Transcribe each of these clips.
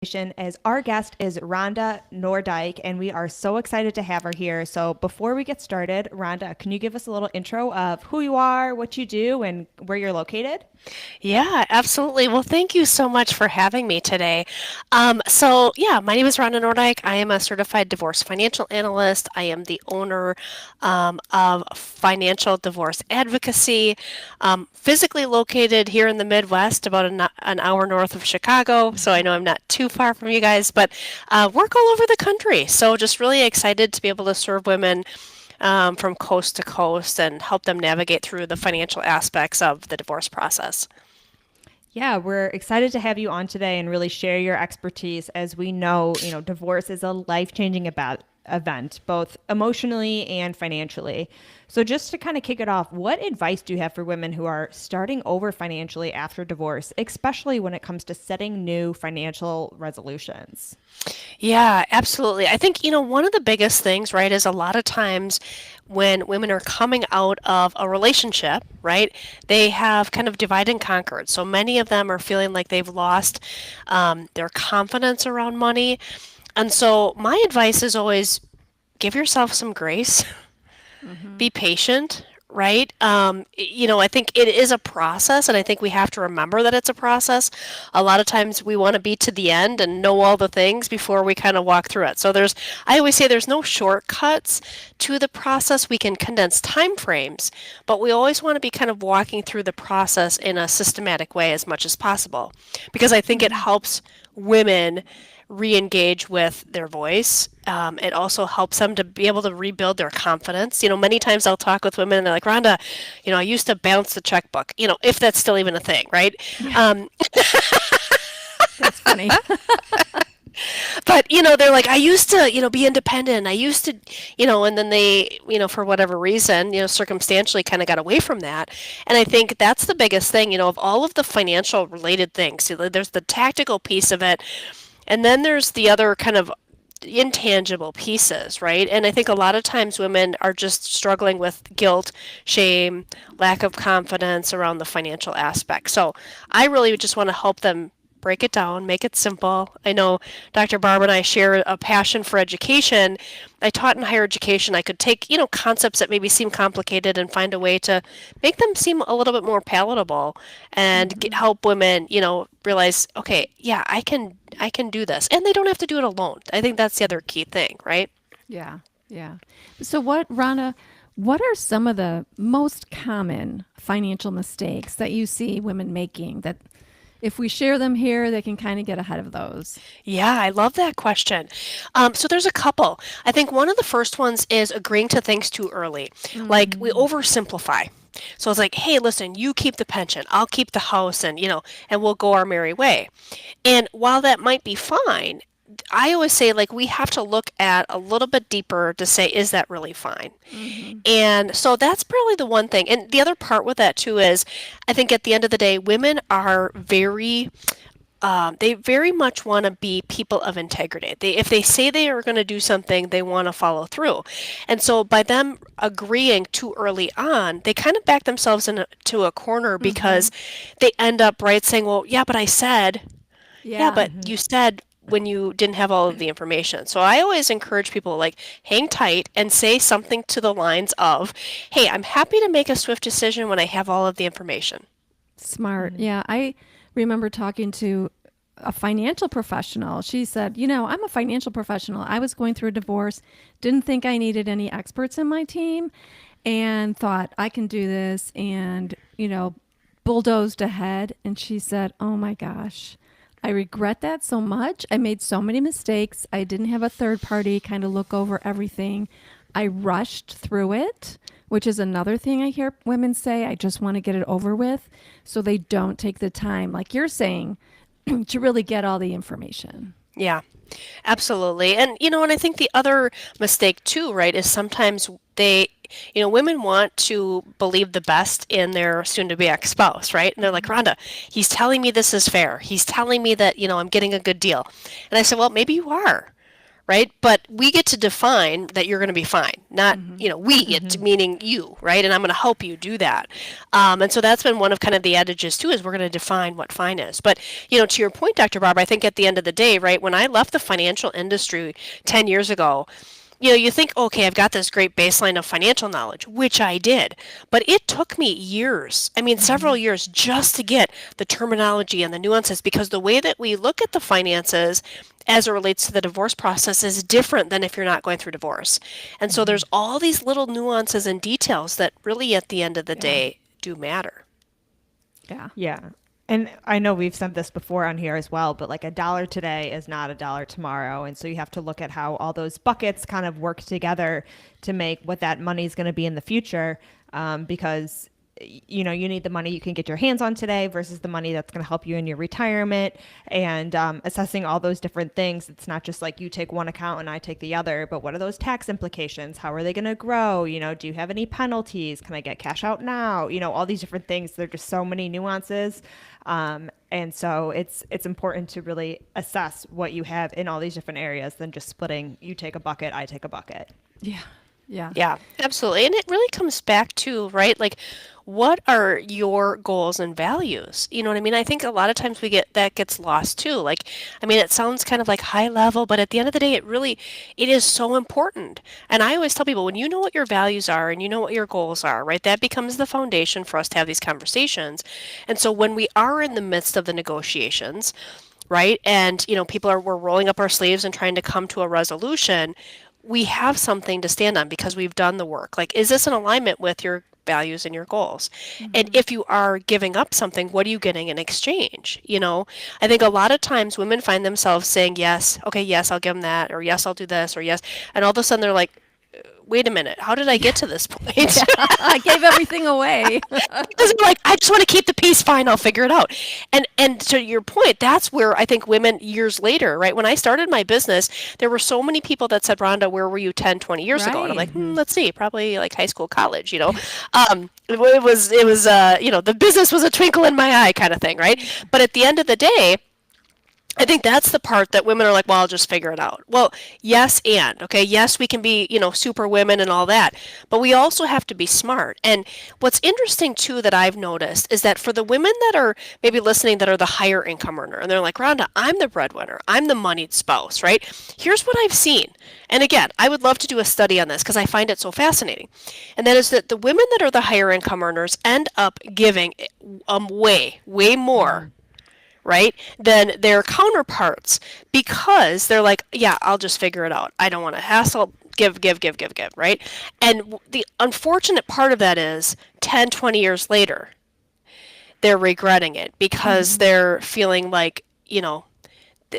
As our guest is Rhonda Nordyke, and we are so excited to have her here. So, before we get started, Rhonda, can you give us a little intro of who you are, what you do, and where you're located? Yeah, absolutely. Well, thank you so much for having me today. My name is Rhonda Nordyke. I am a certified divorce financial analyst. I am the owner of Financial Divorce Advocacy, physically located here in the Midwest, about an hour north of Chicago. So I know I'm not too far from you guys, but work all over the country. So just really excited to be able to serve women from coast to coast and help them navigate through the financial aspects of the divorce process. Yeah, we're excited to have you on today and really share your expertise as we know, divorce is a life-changing about event, both emotionally and financially. So just to kind of kick it off, what advice do you have for women who are starting over financially after divorce, especially when it comes to setting new financial resolutions? Yeah, absolutely. I think, one of the biggest things, right, is a lot of times when women are coming out of a relationship, right, they have kind of divide and conquered. So many of them are feeling like they've lost their confidence around money. And so my advice is always give yourself some grace. Be patient, right? I think it is a process, and I think we have to remember that it's a process. A lot of times we want to be to the end and know all the things before we kind of walk through it. So I always say there's no shortcuts to the process. We can condense time frames, but we always want to be kind of walking through the process in a systematic way as much as possible, because I think it helps women re-engage with their voice. It also helps them to be able to rebuild their confidence. Many times I'll talk with women and they're like, Rhonda, I used to bounce the checkbook, if that's still even a thing, right? Yeah, Um, that's funny. but, they're like, I used to, be independent. I used to, and then they, for whatever reason, circumstantially kind of got away from that. And I think that's the biggest thing, of all of the financial related things. There's the tactical piece of it. And then there's the other kind of intangible pieces, right? And I think a lot of times women are just struggling with guilt, shame, lack of confidence around the financial aspect. So I really just want to help them break it down, make it simple. I know Dr. Barb and I share a passion for education. I taught in higher education. I could take, concepts that maybe seem complicated and find a way to make them seem a little bit more palatable and help women, realize, okay, yeah, I can do this. And they don't have to do it alone. I think that's the other key thing, right? Yeah, yeah. So what are some of the most common financial mistakes that you see women making that if we share them here, they can kind of get ahead of those? Yeah, I love that question. So there's a couple. I think one of the first ones is agreeing to things too early. Like we Mm, oversimplify. So it's like, hey, listen, you keep the pension, I'll keep the house, and we'll go our merry way. And while that might be fine, I always say like we have to look at a little bit deeper to say, is that really fine? mhm, And so that's probably the one thing. And the other part with that too is I think at the end of the day, women are they very much want to be people of integrity. If they say they are going to do something, they want to follow through. And so by them agreeing too early on, they kind of back themselves into a corner mhm. because they end up right saying, well, yeah, but I said, yeah, Yeah. but you said when you didn't have all of the information. So I always encourage people like hang tight and say something to the lines of, "Hey, I'm happy to make a swift decision when I have all of the information." Smart. Yeah, I remember talking to a financial professional. She said, I'm a financial professional. I was going through a divorce, didn't think I needed any experts in my team, and thought I can do this and, bulldozed ahead. And she said, oh my gosh, I regret that so much. I made so many mistakes. I didn't have a third party kind of look over everything. I rushed through it, which is another thing I hear women say. I just want to get it over with. So they don't take the time, like you're saying, to really get all the information. Yeah, absolutely. And I think the other mistake too, right, is sometimes women want to believe the best in their soon to be ex spouse, right? And they're like, Mm-hmm. Rhonda, he's telling me this is fair. He's telling me that, I'm getting a good deal. And I said, well, maybe you are. right? But we get to define that you're going to be fine, not, we get, meaning you, right? And I'm going to help you do that. And so that's been one of kind of the adages too, is we're going to define what fine is. But, to your point, Dr. Barb, I think at the end of the day, right, when I left the financial industry 10 years ago, you think, okay, I've got this great baseline of financial knowledge, which I did, but it took me years, several years just to get the terminology and the nuances, because the way that we look at the finances as it relates to the divorce process is different than if you're not going through divorce. And so there's all these little nuances and details that really at the end of the day do matter. Yeah. Yeah. And I know we've said this before on here as well, but like a dollar today is not a dollar tomorrow. And so you have to look at how all those buckets kind of work together to make what that money is going to be in the future. Because, you need the money you can get your hands on today versus the money that's going to help you in your retirement, and assessing all those different things. It's not just like you take one account and I take the other, but what are those tax implications? How are they going to grow? Do you have any penalties? Can I get cash out now? All these different things. There are just so many nuances. And so it's important to really assess what you have in all these different areas than just splitting, you take a bucket, I take a bucket. Yeah. Yeah. Yeah, absolutely. And it really comes back to, right, like, what are your goals and values? You know what I mean? I think a lot of times that gets lost too. Like, it sounds kind of like high level, but at the end of the day, it is so important. And I always tell people, when you know what your values are and you know what your goals are, right, that becomes the foundation for us to have these conversations. And so when we are in the midst of the negotiations, right, and, we're rolling up our sleeves and trying to come to a resolution, we have something to stand on because we've done the work. Like, is this in alignment with your values and your goals? And if you are giving up something, what are you getting in exchange? I think a lot of times women find themselves saying, yes, okay, yes, I'll give them that, or yes, I'll do this, or yes. And all of a sudden they're like, wait a minute, how did I get to this point? I gave everything away. Because I'm like, I just want to keep the peace, fine, I'll figure it out. And to your point, that's where I think women years later, right? When I started my business, there were so many people that said, Rhonda, where were you 10, 20 years ago? And I'm like, let's see, probably like high school, college, It was the business was a twinkle in my eye kind of thing, right? But at the end of the day, I think that's the part that women are like, well, I'll just figure it out. Well, yes, okay, yes, we can be, super women and all that, but we also have to be smart. And what's interesting too that I've noticed is that for the women that are maybe listening that are the higher income earner, and they're like, Rhonda, I'm the breadwinner, I'm the moneyed spouse, right? Here's what I've seen. And again, I would love to do a study on this because I find it so fascinating. And that is that the women that are the higher income earners end up giving way, way more, right, than their counterparts, because they're like, yeah, I'll just figure it out. I don't want to hassle, give, right? And the unfortunate part of that is 10, 20 years later, they're regretting it because they're feeling like,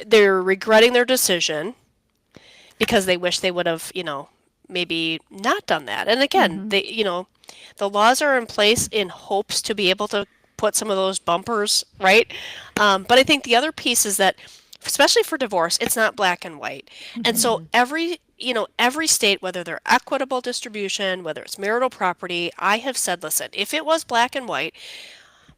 they're regretting their decision because they wish they would have, maybe not done that. And again, the laws are in place in hopes to be able to put some of those bumpers, right? But I think the other piece is that, especially for divorce, it's not black and white. And so every state, whether they're equitable distribution, whether it's marital property, I have said, listen, if it was black and white,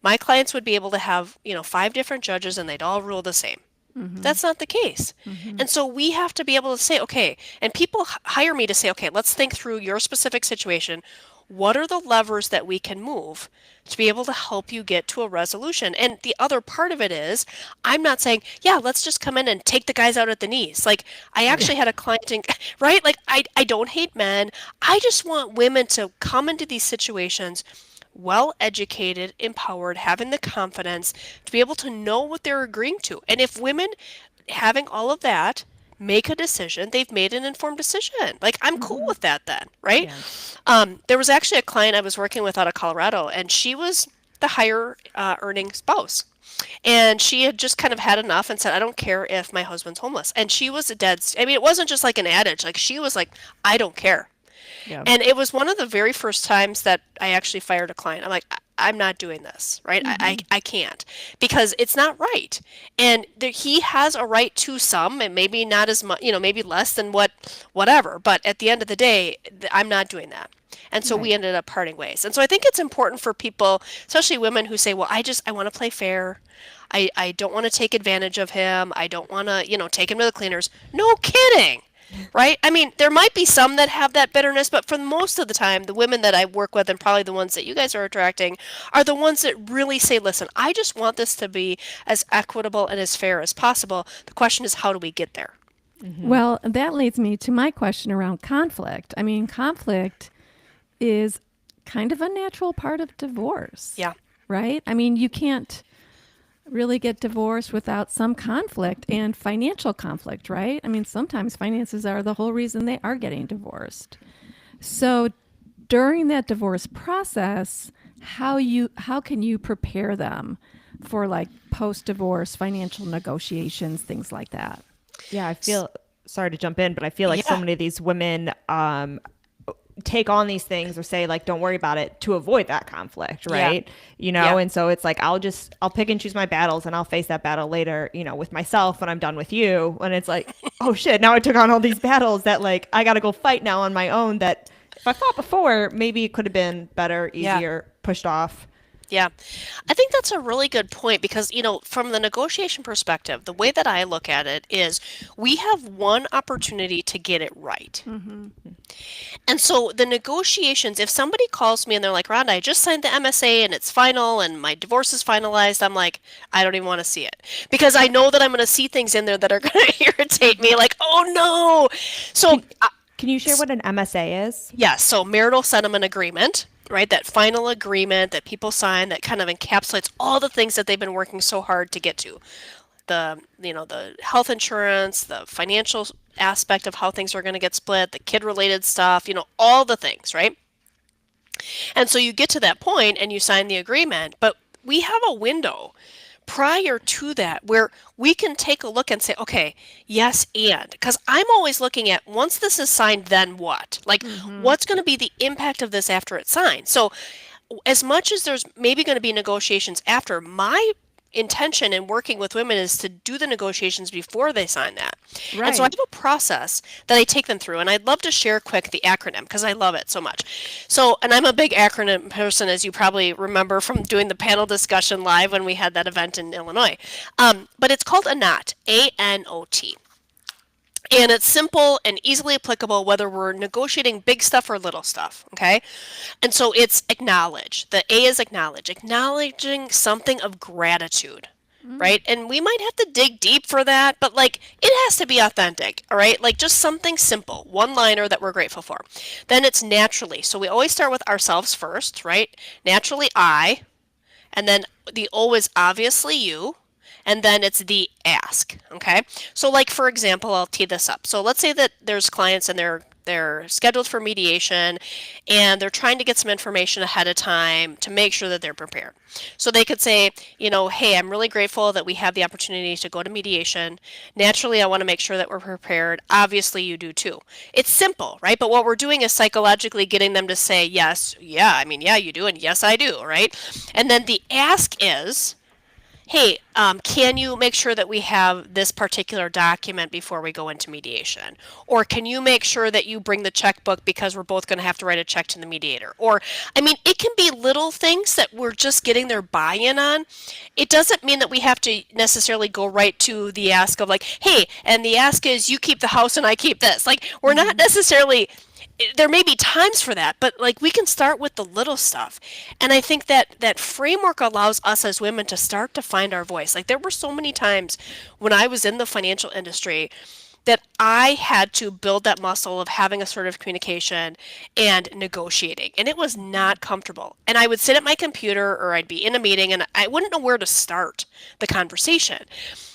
my clients would be able to have, 5 different judges and they'd all rule the same. That's not the case. And so we have to be able to say, okay, and people hire me to say, okay, let's think through your specific situation. What are the levers that we can move to be able to help you get to a resolution? And the other part of it is, I'm not saying, yeah, let's just come in and take the guys out at the knees. Like, I actually had a client, right? Like, I don't hate men. I just want women to come into these situations well educated, empowered, having the confidence to be able to know what they're agreeing to. And if women having all of that make a decision, they've made an informed decision. Like, I'm cool with that then, right? Yeah. There was actually a client I was working with out of Colorado, and she was the higher earning spouse. And she had just kind of had enough and said, I don't care if my husband's homeless. And she was it wasn't just like an adage. Like, she was like, I don't care. Yeah. And it was one of the very first times that I actually fired a client. I'm like, I'm not doing this, right? I can't, because it's not right. And he has a right to some, and maybe not as much, maybe less than whatever. But at the end of the day, I'm not doing that. And so we ended up parting ways. And so I think it's important for people, especially women, who say, well, I want to play fair. I don't want to take advantage of him. I don't want to, take him to the cleaners. No kidding. right? I mean, there might be some that have that bitterness, but for most of the time, the women that I work with, and probably the ones that you guys are attracting, are the ones that really say, listen, I just want this to be as equitable and as fair as possible. The question is, how do we get there? Well, that leads me to my question around conflict. I mean, conflict is kind of a natural part of divorce. Yeah. Right? I mean, you can't really get divorced without some conflict and financial conflict, right? I mean, sometimes finances are the whole reason they are getting divorced. So during that divorce process, how can you prepare them for like post-divorce financial negotiations, things like that? Yeah, I feel sorry to jump in, but I feel like so Yeah. many of these women take on these things or say like don't worry about it to avoid that conflict, right? You know, Yeah. and so it's like I'll pick and choose my battles and I'll face that battle later, you know, with myself when I'm done with you. When it's like, oh shit, now I took on all these battles that like I got to go fight now on my own that if I fought before, maybe it could have been better, Yeah. easier, pushed off. Yeah, I think that's a really good point because, from the negotiation perspective, the way that I look at it is we have one opportunity to get it right. And so the negotiations, if somebody calls me and they're like, Rhonda, I just signed the MSA and it's final and my divorce is finalized, I'm like, I don't even want to see it because I know that I'm going to see things in there that are going to irritate me. Like, oh no. So, Can you share what an MSA is? yes, so marital settlement agreement, right? That final agreement that people sign that kind of encapsulates all the things that they've been working so hard to get to. The health insurance, the financial aspect of how things are going to get split, the kid related stuff, all the things, right? And so you get to that point and you sign the agreement, but we have a window prior to that where we can take a look and say, okay, yes, and because I'm always looking at once this is signed, then what? Like, what's going to be the impact of this after it's signed? So, as much as there's maybe going to be negotiations after, my intention in working with women is to do the negotiations before they sign that. And so I Right. have a process that I take them through, and I'd love to share quick the acronym because I love it so much. So, and I'm a big acronym person, as you probably remember from doing the panel discussion live when we had that event in Illinois. But it's called ANOT, ANOT. And it's simple and easily applicable whether we're negotiating big stuff or little stuff, okay? And so it's acknowledge. The A is acknowledge, acknowledging something of gratitude, right? And we might have to dig deep for that, but like it has to be authentic, all right? Like just something simple, one liner that we're grateful for. Then it's naturally. So we always start with ourselves first, right? Naturally, I, and then the O is obviously you, and then it's the ask. Okay, so like for example, I'll tee this up. So let's say that there's clients and they're scheduled for mediation and they're trying to get some information ahead of time to make sure that they're prepared. So they could say, hey, I'm really grateful that we have the opportunity to go to mediation. Naturally, I want to make sure that we're prepared. Obviously, you do too. It's simple, right? But what we're doing is psychologically getting them to say, yes, yeah, I mean, yeah, you do, and yes, I do, right? And then the ask is, hey, can you make sure that we have this particular document before we go into mediation? Or can you make sure that you bring the checkbook because we're both going to have to write a check to the mediator? Or, I mean, it can be little things that we're just getting their buy-in on. It doesn't mean that we have to necessarily go right to the ask of like, hey, and the ask is you keep the house and I keep this. Like, we're not necessarily, there may be times for that, but like we can start with the little stuff. And I think that that framework allows us as women to start to find our voice. Like there were so many times when I was in the financial industry that I had to build that muscle of having assertive communication and negotiating. And it was not comfortable. And I would sit at my computer or I'd be in a meeting and I wouldn't know where to start the conversation.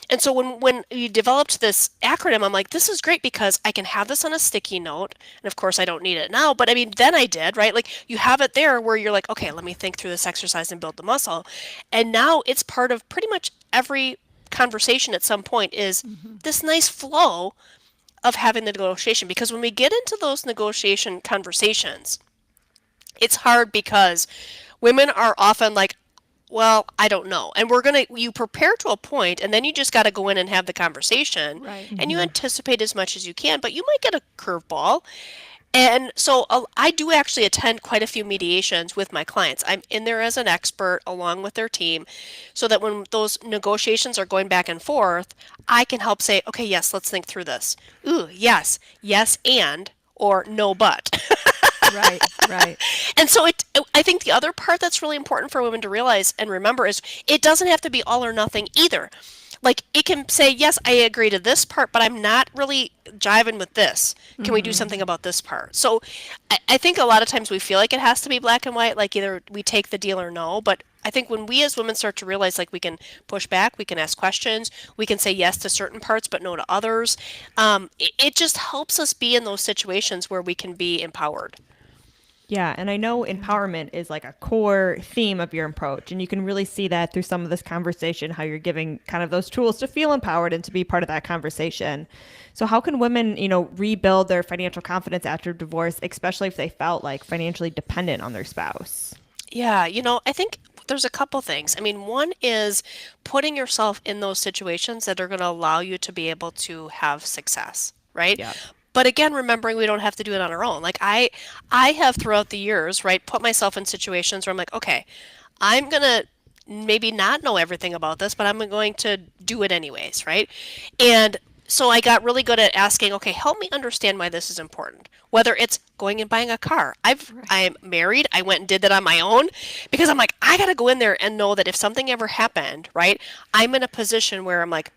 And so when you developed this acronym, I'm like, this is great because I can have this on a sticky note. And of course, I don't need it now, but I mean, then I did, right? Like you have it there where you're like, okay, let me think through this exercise and build the muscle. And now it's part of pretty much every conversation at some point is this nice flow of having the negotiation. Because when we get into those negotiation conversations, it's hard because women are often like, well, I don't know. And you prepare to a point and then you just got to go in and have the conversation. Right. And you anticipate as much as you can, but you might get a curveball. And so I do actually attend quite a few mediations with my clients. I'm in there as an expert along with their team so that when those negotiations are going back and forth, I can help say, okay, yes, let's think through this. Ooh, yes, yes, and, or no, but. Right, right. And so I think the other part that's really important for women to realize and remember is it doesn't have to be all or nothing either. Like it can say, yes, I agree to this part, but I'm not really jiving with this. Can we do something about this part? So I think a lot of times we feel like it has to be black and white, like either we take the deal or no. But I think when we as women start to realize like we can push back, we can ask questions, we can say yes to certain parts but no to others, it just helps us be in those situations where we can be empowered. Yeah, and I know empowerment is like a core theme of your approach, and you can really see that through some of this conversation, how you're giving kind of those tools to feel empowered and to be part of that conversation. So how can women, rebuild their financial confidence after divorce, especially if they felt like financially dependent on their spouse? Yeah, I think there's a couple things. I mean, one is putting yourself in those situations that are going to allow you to be able to have success, right? Yeah. But again, remembering we don't have to do it on our own. Like I have throughout the years, right, put myself in situations where I'm like, okay, I'm gonna maybe not know everything about this, but I'm going to do it anyways, right? And so I got really good at asking, okay, help me understand why this is important. Whether it's going and buying a car. I'm married. I went and did that on my own because I'm like, I got to go in there and know that if something ever happened, right? I'm in a position where I'm like,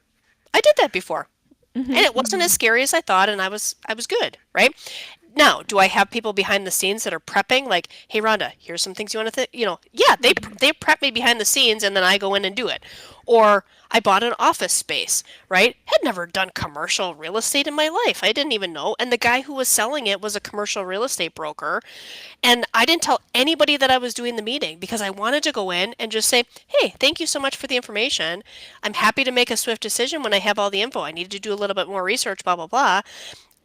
I did that before. And it wasn't as scary as I thought, and I was good, right? Now, do I have people behind the scenes that are prepping? Like, hey, Rhonda, here's some things you want to think. Yeah, they prep me behind the scenes, and then I go in and do it. Or I bought an office space, right? Had never done commercial real estate in my life. I didn't even know. And the guy who was selling it was a commercial real estate broker, and I didn't tell anybody that I was doing the meeting because I wanted to go in and just say, hey, thank you so much for the information. I'm happy to make a swift decision when I have all the info. I needed to do a little bit more research, blah, blah, blah.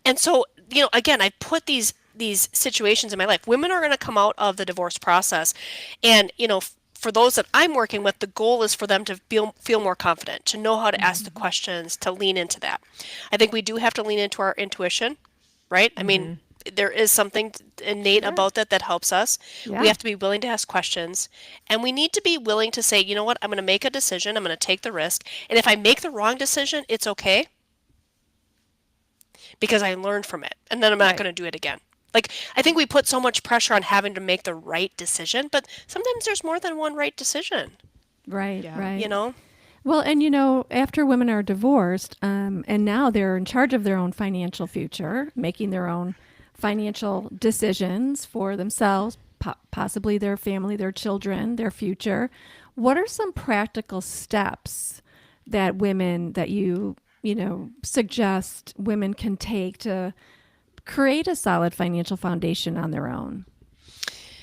And so, again, I put these situations in my life. Women are going to come out of the divorce process, and for those that I'm working with, the goal is for them to feel more confident, to know how to ask the questions, to lean into that. I think we do have to lean into our intuition, right? I mean, there is something innate about that helps us. We Yeah. have to be willing to ask questions, and we need to be willing to say, you know what, I'm going to make a decision, I'm going to take the risk, and if I make the wrong decision, it's okay because I learned from it, and then I'm not Right. going to do it again. Like, I think we put so much pressure on having to make the right decision, but sometimes there's more than one right decision, Right, Yeah. right. you know? Well, and after women are divorced, and now they're in charge of their own financial future, making their own financial decisions for themselves, possibly their family, their children, their future. What are some practical steps that suggest women can take to create a solid financial foundation on their own?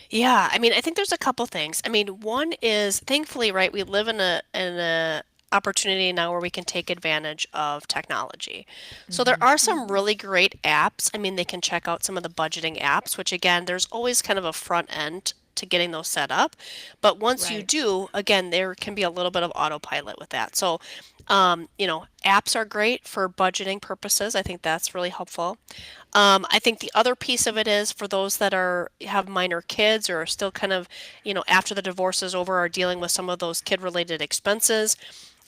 Yeah, I mean, I think there's a couple things. I mean, one is thankfully, right, we live in a opportunity now where we can take advantage of technology. So there are some really great apps. I mean, they can check out some of the budgeting apps, which again, there's always kind of a front end to getting those set up. But once you Right. do, again, there can be a little bit of autopilot with that. So, apps are great for budgeting purposes. I think that's really helpful. I think the other piece of it is for those that have minor kids or are still kind of, after the divorce is over, are dealing with some of those kid-related expenses.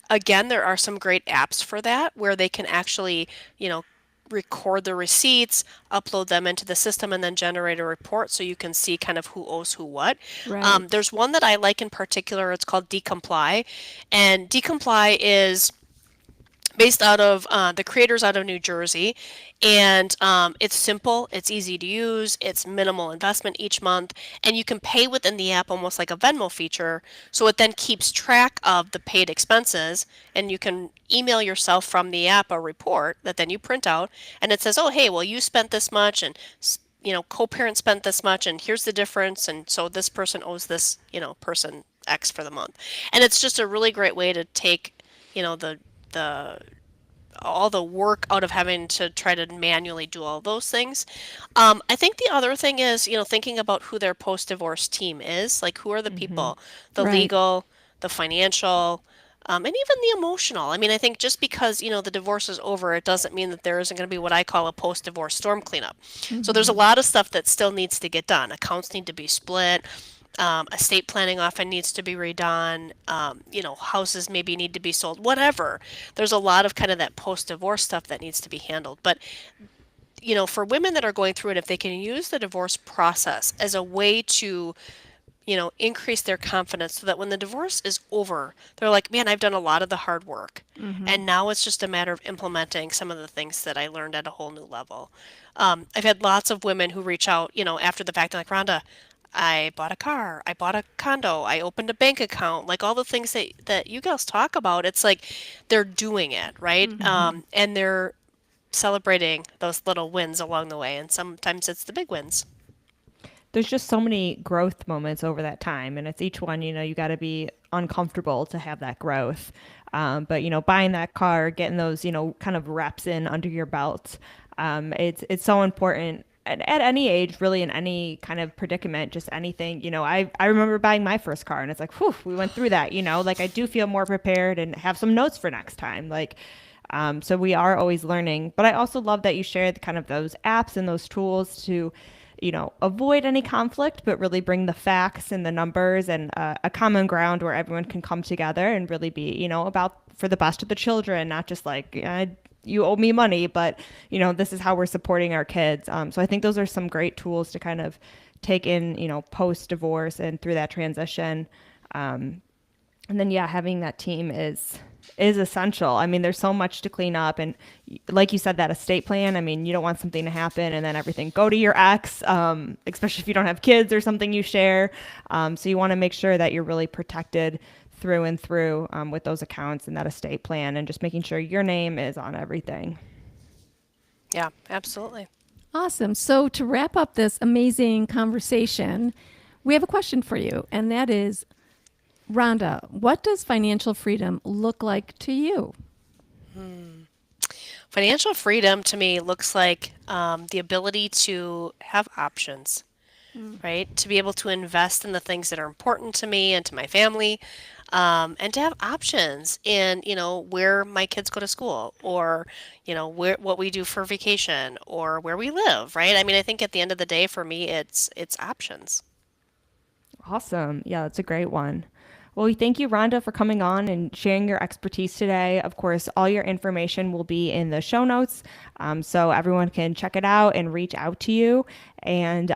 Again, there are some great apps for that where they can actually, record the receipts, upload them into the system, and then generate a report so you can see kind of who owes who what. Right. There's one that I like in particular. It's called Decomply, and Decomply is based out of the creators out of New Jersey, and it's simple, it's easy to use, it's minimal investment each month, and you can pay within the app almost like a Venmo feature. So it then keeps track of the paid expenses, and you can email yourself from the app a report that then you print out, and it says, oh hey, well you spent this much, and co-parent spent this much, and here's the difference, and so this person owes this person X for the month, and it's just a really great way to take the all the work out of having to try to manually do all those things. I think the other thing is, thinking about who their post-divorce team is. Like, who are the people, the Right. legal, the financial, and even the emotional. I mean, I think just because, the divorce is over, it doesn't mean that there isn't going to be what I call a post-divorce storm cleanup. So there's a lot of stuff that still needs to get done. Accounts need to be split. Estate planning often needs to be redone. Houses maybe need to be sold, whatever. There's a lot of kind of that post-divorce stuff that needs to be handled. But for women that are going through it, if they can use the divorce process as a way to, increase their confidence so that when the divorce is over, they're like, man, I've done a lot of the hard work. And now it's just a matter of implementing some of the things that I learned at a whole new level. I've had lots of women who reach out, after the fact, they're like, Rhonda, I bought a car, I bought a condo, I opened a bank account, like all the things that you guys talk about. It's like they're doing it, right? And they're celebrating those little wins along the way, and sometimes it's the big wins. There's just so many growth moments over that time, and it's each one, you got to be uncomfortable to have that growth. But buying that car, getting those kind of reps in under your belt, it's so important at any age, really, in any kind of predicament, just anything. I remember buying my first car, and it's like, whew, we went through that. Like I do feel more prepared and have some notes for next time, like. So we are always learning, but I also love that you shared kind of those apps and those tools to avoid any conflict, but really bring the facts and the numbers and a common ground where everyone can come together and really be, about for the best of the children, not just like, you owe me money, but, this is how we're supporting our kids. So I think those are some great tools to kind of take in, post-divorce and through that transition. And then, having that team is essential. I mean, there's so much to clean up. And like you said, that estate plan, I mean, you don't want something to happen and then everything go to your ex, especially if you don't have kids or something you share. So you want to make sure that you're really protected through and through with those accounts and that estate plan and just making sure your name is on everything. Yeah, absolutely. Awesome. So to wrap up this amazing conversation, we have a question for you, and that is, Rhonda, what does financial freedom look like to you? Financial freedom to me looks like the ability to have options, right? To be able to invest in the things that are important to me and to my family, and to have options in, where my kids go to school, or, what we do for vacation, or where we live, right? I mean, I think at the end of the day, for me, it's options. Awesome. Yeah, that's a great one. Well, we thank you, Rhonda, for coming on and sharing your expertise today. Of course, all your information will be in the show notes, so everyone can check it out and reach out to you. And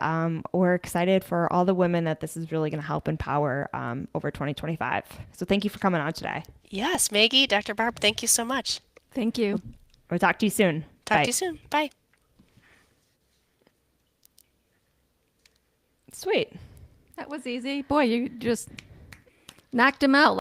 we're excited for all the women that this is really going to help empower over 2025. So thank you for coming on today. Yes, Maggie, Dr. Barb, thank you so much. Thank you. We'll talk to you soon. Talk Bye. to you soon. Bye. Sweet. That was easy. Boy, you just knocked him out.